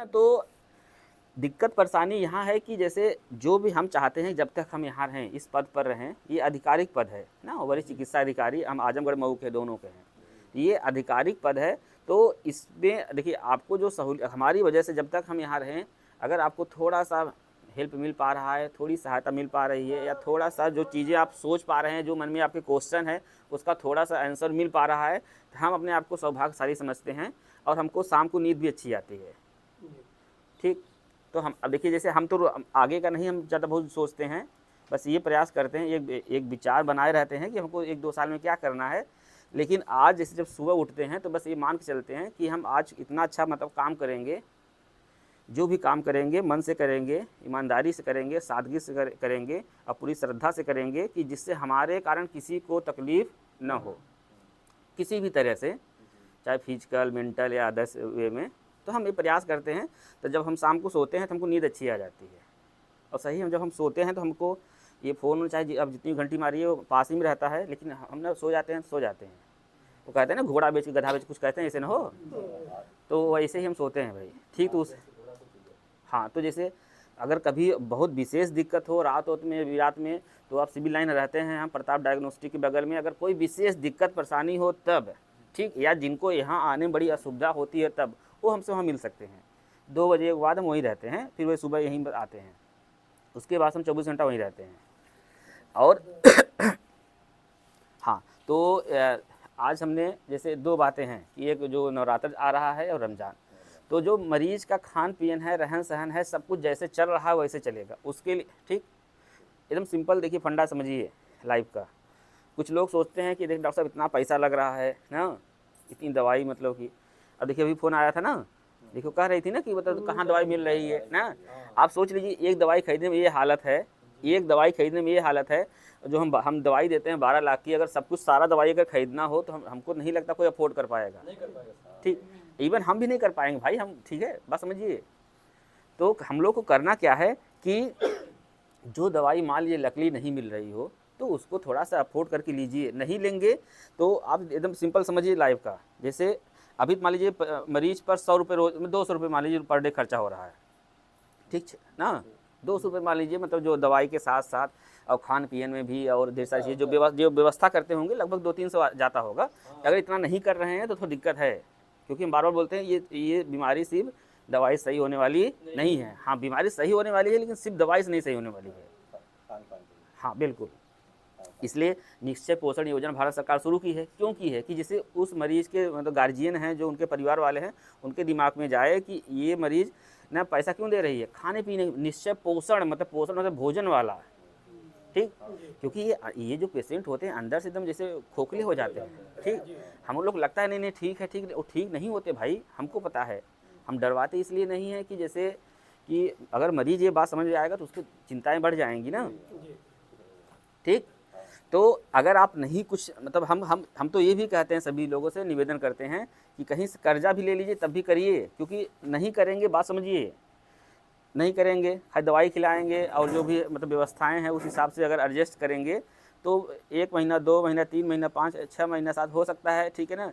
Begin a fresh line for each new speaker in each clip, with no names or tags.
तो दिक्कत परेशानी यहाँ है कि जैसे जो भी हम चाहते हैं, जब तक हम यहाँ रहें, इस पद पर रहें, ये आधिकारिक पद है ना, वरिष्ठ चिकित्सा अधिकारी, हम आजमगढ़ मऊ के दोनों के हैं, ये आधिकारिक पद है। तो इसमें देखिए आपको जो सहूलियत हमारी वजह से जब तक हम यहाँ रहें, अगर आपको थोड़ा सा हेल्प मिल पा रहा है, थोड़ी सहायता मिल पा रही है, या थोड़ा सा जो चीज़ें आप सोच पा रहे हैं, जो मन में आपके क्वेश्चन है उसका थोड़ा सा आंसर मिल पा रहा है, तो हम अपने आप को सौभाग्यशाली समझते हैं और हमको शाम को नींद भी अच्छी आती है। ठीक, तो हम अब देखिए जैसे हम तो आगे का नहीं हम ज़्यादा बहुत सोचते हैं, बस ये प्रयास करते हैं, एक विचार बनाए रहते हैं कि हमको 1-2 साल में क्या करना है। लेकिन आज जैसे जब सुबह उठते हैं तो बस ये मान के चलते हैं कि हम आज इतना अच्छा मतलब काम करेंगे, जो भी काम करेंगे मन से करेंगे, ईमानदारी से करेंगे, सादगी से करेंगे और पूरी श्रद्धा से करेंगे कि जिससे हमारे कारण किसी को तकलीफ़ न हो किसी भी तरह से, चाहे फिजिकल, मेंटल या अदर्स वे में। तो हम ये प्रयास करते हैं। तो जब हम शाम को सोते हैं तो हमको नींद अच्छी आ जाती है। और सही हम जब हम सोते हैं तो हमको ये फ़ोन चाहे अब जितनी घंटी मारिए वो पास ही में रहता है, लेकिन हम ना सो जाते हैं तो सो जाते हैं। वो कहते हैं ना घोड़ा बेच के गधा बेच, कुछ कहते हैं ऐसे ना हो, तो वैसे ही हम सोते हैं भाई। ठीक, तो उस हाँ, तो जैसे अगर कभी बहुत विशेष दिक्कत हो रात में विरात में, तो आप सिविल लाइन रहते हैं, हम प्रताप डायग्नोस्टिक के बगल में, अगर कोई विशेष दिक्कत परेशानी हो तब, ठीक, या जिनको यहाँ आने में बड़ी असुविधा होती है तब वो हमसे वहाँ मिल सकते हैं। 2 बजे के बाद हम वहीं रहते हैं, फिर वही सुबह यहीं आते हैं, उसके बाद हम 24 घंटा वहीं रहते हैं। और हाँ, तो आज हमने जैसे 2 बातें हैं कि एक जो नवरात्र आ रहा है और रमज़ान, तो जो मरीज़ का खान पीन है, रहन सहन है, सब कुछ जैसे चल रहा है वैसे चलेगा उसके लिए। ठीक, एकदम सिंपल देखिए फंडा समझिए लाइफ का। कुछ लोग सोचते हैं कि देखिए डॉक्टर साहब इतना पैसा लग रहा है ना, इतनी दवाई मतलब कि, अब देखिए अभी फ़ोन आया था ना, देखो कह रही थी ना कि मतलब कहाँ दवाई मिल रही है ना। आप सोच लीजिए एक दवाई खरीदने में ये हालत है, एक दवाई खरीदने में ये हालत है, जो हम दवाई देते हैं 12 लाख की, अगर सब कुछ सारा दवाई अगर खरीदना हो तो हमको नहीं लगता कोई अफोर्ड कर पाएगा। ठीक, इवन हम भी नहीं कर पाएंगे भाई हम, ठीक है, बात समझिए। तो हम लोग को करना क्या है कि जो दवाई मान लीजिए लकली नहीं मिल रही हो तो उसको थोड़ा सा अफोर्ड करके लीजिए। नहीं लेंगे तो आप एकदम सिंपल समझिए लाइफ का। जैसे अभी मान लीजिए मरीज पर 100 रुपये रोज में 200 रुपये मान लीजिए पर डे खर्चा हो रहा है, ठीक ना, 200 रुपये मान लीजिए, मतलब जो दवाई के साथ साथ और खान पीन में भी और ढेर सारी चीज़ जो व्यवस्था करते होंगे लगभग 200-300 जाता होगा। अगर इतना नहीं कर रहे हैं तो थोड़ी दिक्कत है, क्योंकि हम बार बार बोलते हैं ये बीमारी सिर्फ दवाई सही होने वाली नहीं है। हाँ, बीमारी सही होने वाली है लेकिन सिर्फ दवाई से नहीं सही होने वाली है। हाँ बिल्कुल, इसलिए निश्चय पोषण योजना भारत सरकार शुरू की है। क्यों की है कि जिससे उस मरीज़ के मतलब गार्जियन हैं, जो उनके परिवार वाले हैं, उनके दिमाग में जाए कि ये मरीज़ ना पैसा क्यों दे रही है, खाने पीने, निश्चय पोषण मतलब भोजन वाला। ठीक, क्योंकि ये जो पेशेंट होते हैं अंदर से एकदम जैसे खोखले हो जाते हैं। ठीक, हम लोग लगता है नहीं ठीक है, ठीक, वो ठीक नहीं होते भाई, हमको पता है। हम डरवाते इसलिए नहीं है कि जैसे कि अगर मरीज़ ये बात समझ में आएगा तो उसकी चिंताएँ बढ़ जाएंगी ना। ठीक, तो अगर आप नहीं कुछ मतलब हम तो ये भी कहते हैं, सभी लोगों से निवेदन करते हैं कि कहीं से कर्जा भी ले लीजिए तब भी करिए, क्योंकि नहीं करेंगे, बात समझिए, नहीं करेंगे, खाली दवाई खिलाएंगे और जो भी मतलब व्यवस्थाएं हैं उस हिसाब से अगर एडजस्ट करेंगे तो 1 महीना, 2 महीना, 3 महीना, 5, 6 महीना साथ हो सकता है, ठीक है ना।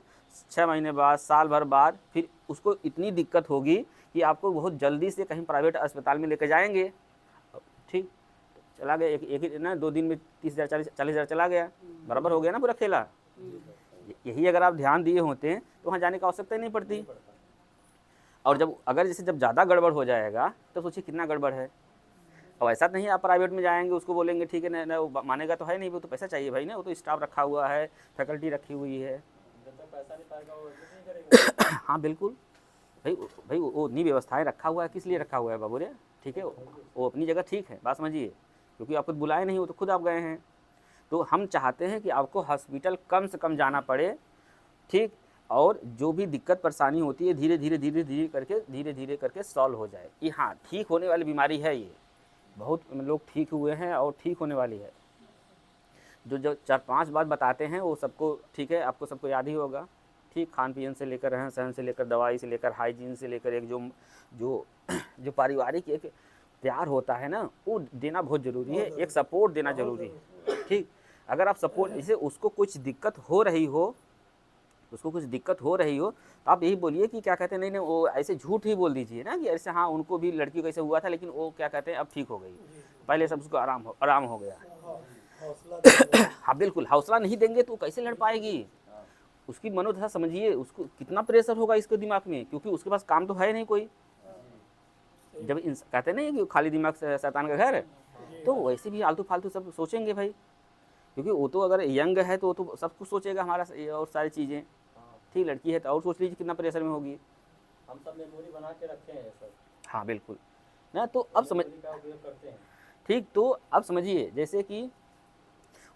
6 महीने बाद, साल भर बाद फिर उसको इतनी दिक्कत होगी कि आपको बहुत जल्दी से कहीं प्राइवेट अस्पताल में लेकर जाएंगे। ठीक, चला गया एक ही ना 2 दिन में 30,000 40,000 चला गया, बराबर हो गया ना पूरा खेला। यही अगर आप ध्यान दिए होते हैं तो वहाँ जाने की आवश्यकता ही नहीं पड़ती। और जब ज़्यादा गड़बड़ हो जाएगा तो सोचिए कितना गड़बड़ है। अब ऐसा नहीं आप प्राइवेट में जाएंगे, उसको बोलेंगे ठीक है ना, वो मानेगा तो है नहीं, वो तो पैसा चाहिए भाई ना, वो तो स्टाफ रखा हुआ है, फैकल्टी रखी हुई है। हाँ बिल्कुल भाई वो उतनी व्यवस्थाएं रखा हुआ है, किस लिए रखा हुआ है बाबू रे, ठीक है, वो अपनी जगह ठीक है, बात समझिए, क्योंकि आपको बुलाए नहीं, वो तो खुद आप गए हैं। तो हम चाहते हैं कि आपको हॉस्पिटल कम से कम जाना पड़े। ठीक, और जो भी दिक्कत परेशानी होती है धीरे धीरे करके सॉल्व हो जाए। ये हाँ, ठीक होने वाली बीमारी है, ये बहुत लोग ठीक हुए हैं और ठीक होने वाली है। जो 4-5 बात बताते हैं वो सबको ठीक है, आपको सबको याद ही होगा। ठीक, खान पीन से लेकर रहन सहन से लेकर दवाई से लेकर हाइजीन से लेकर एक जो पारिवारिक एक प्यार होता है ना, वो देना बहुत ज़रूरी है, एक सपोर्ट देना ज़रूरी है। ठीक, अगर आप सपोर्ट, जैसे उसको कुछ दिक्कत हो रही हो उसको कुछ दिक्कत हो रही हो तो आप यही बोलिए कि क्या कहते हैं, नहीं नहीं वो ऐसे झूठ ही बोल दीजिए ना कि ऐसे हाँ उनको भी लड़की को ऐसे हुआ था लेकिन वो क्या कहते हैं अब ठीक हो गई, पहले सब उसको आराम हो गया।
हाँ, हौसला देना।
हाँ बिल्कुल, हौसला नहीं देंगे तो वो कैसे लड़ पाएगी। उसकी मनोदशा समझिए, उसको कितना प्रेशर होगा इसके दिमाग में, क्योंकि उसके पास काम तो है नहीं कोई। जब कहते नहीं कि खाली दिमाग से शैतान का घर है, तो वैसे भी आलतू फालतू सब सोचेंगे भाई, क्योंकि वो तो अगर यंग है तो वो तो सब कुछ सोचेगा हमारा और सारी चीज़ें। ठीक, लड़की है तो और सोच लीजिए कितना प्रेशर में होगी।
हम सब मेमोरी बना के रखे हैं सब,
हाँ बिल्कुल ना, तो अब समझ,
मेमोरी का उपयोग करते हैं।
ठीक, तो अब समझिए जैसे कि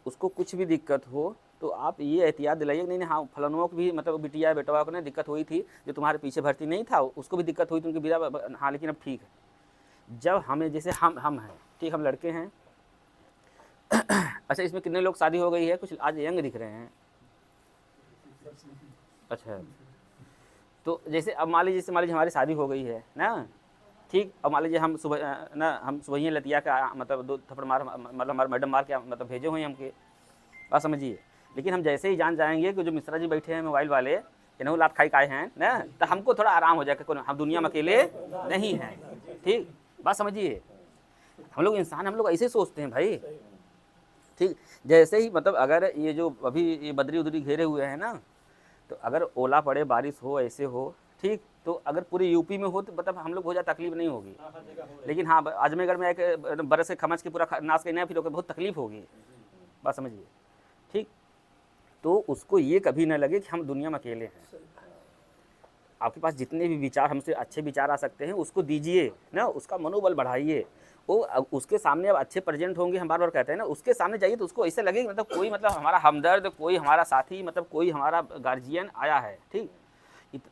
उसको कुछ भी दिक्कत हो तो आप ये एहतियात दिलाइए कि नहीं नहीं हाँ फलानों को भी मतलब बिटिया बेटवा को ना दिक्कत हुई थी, जो तुम्हारे पीछे भर्ती नहीं था उसको भी दिक्कत हुई थी, उनकी बिना, हाँ लेकिन अब ठीक है। जब हमें जैसे हम हैं, ठीक, हम लड़के हैं। अच्छा, इसमें कितने लोग शादी हो गई है, कुछ आज यंग दिख रहे हैं। अच्छा, तो जैसे अब मान लीजिए हमारी शादी हो गई है ना, ठीक, अब मान लीजिए हम सुबह ना हम सुबह ही लतिया का मतलब 2 थप्पड़ मार, मतलब हमारे मैडम मार के मतलब भेजे हुए हैं हमके, बात समझिए। लेकिन हम जैसे ही जान जाएंगे कि जो मिश्रा जी बैठे हैं मोबाइल वाले, इन्हों लात खाई आए हैं ना, तो हमको थोड़ा आराम हो जाएगा, हम दुनिया में अकेले नहीं हैं। ठीक, बात समझिए, हम लोग इंसान, हम लोग ऐसे सोचते हैं भाई। ठीक, जैसे ही मतलब अगर ये जो अभी ये बदरी उदरी घेरे हुए हैं ना, तो अगर ओला पड़े, बारिश हो, ऐसे हो, ठीक, तो अगर पूरे यूपी में हो तो मतलब हम लोग हो जाए तकलीफ नहीं होगी। लेकिन हाँ अजमेरगढ़ में एक बरस से खमच के पूरा नाश के नहीं, फिर बहुत तकलीफ होगी, बात समझिए। ठीक, तो उसको ये कभी ना लगे कि हम दुनिया में अकेले हैं। आपके पास जितने भी विचार, हमसे अच्छे विचार आ सकते हैं, उसको दीजिए ना, उसका मनोबल बढ़ाइए। वो उसके सामने अब अच्छे प्रेजेंट होंगे, हम बार बार कहते हैं ना, उसके सामने जाइए तो उसको ऐसे लगे कि मतलब कोई मतलब हमारा हमदर्द, कोई हमारा साथी, मतलब कोई हमारा गार्जियन आया है। ठीक,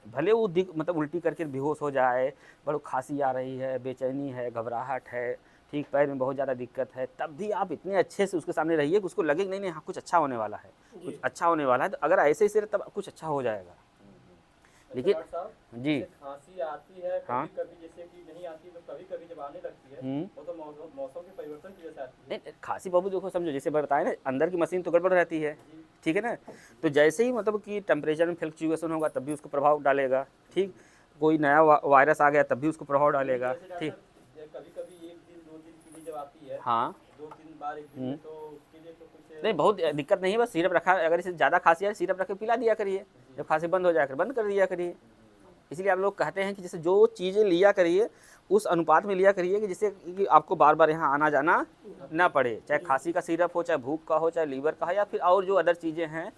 भले वो मतलब उल्टी करके बेहोश हो जाए, बड़ा खांसी आ रही है, बेचैनी है, घबराहट है, ठीक, पैर में बहुत ज़्यादा दिक्कत है, तब भी आप इतने अच्छे से उसके सामने रहिए कि उसको लगे कि नहीं नहीं हाँ कुछ अच्छा होने वाला है, कुछ अच्छा होने वाला है। तो अगर ऐसे ही से तब कुछ अच्छा हो जाएगा। लेकिन
डॉक्टर साहब,
जी,
जैसे खांसी आती है
हाँ,
कभी कभी, जैसे कि नहीं आती तो कभी कभी जब आने लगती है, वो तो मौसम के परिवर्तन की वजह से आती है।
नहीं खांसी बाबू देखो समझो, जैसे बताए ना अंदर की मशीन तो गड़बड़ रहती है, ठीक है ना, तो जैसे ही मतलब कि टेम्परेचर में फ्लक्चुएशन होगा तब भी उसको प्रभाव डालेगा। ठीक, कोई नया वायरस आ गया तब भी उसको प्रभाव डालेगा। ठीक,
कभी कभी 1 दिन 2 दिन के लिए जब आती है,
हाँ
2-3 बार एक दिन में, तो उसके लिए तो कुछ
नहीं बहुत दिक्कत नहीं है, बस सिरप रखा, अगर इसे ज़्यादा खांसी है सिरप रख के पिला दिया करिए, जब खांसी बंद हो जाकर बंद कर दिया करिए। इसलिए आप लोग कहते हैं कि जैसे जो चीज़ें लिया करिए उस अनुपात में लिया करिए कि जिससे कि आपको बार बार यहाँ आना जाना ना पड़े, चाहे खांसी का सिरप हो, चाहे भूख का हो, चाहे लीवर का हो, या फिर और जो अदर चीज़ें हैं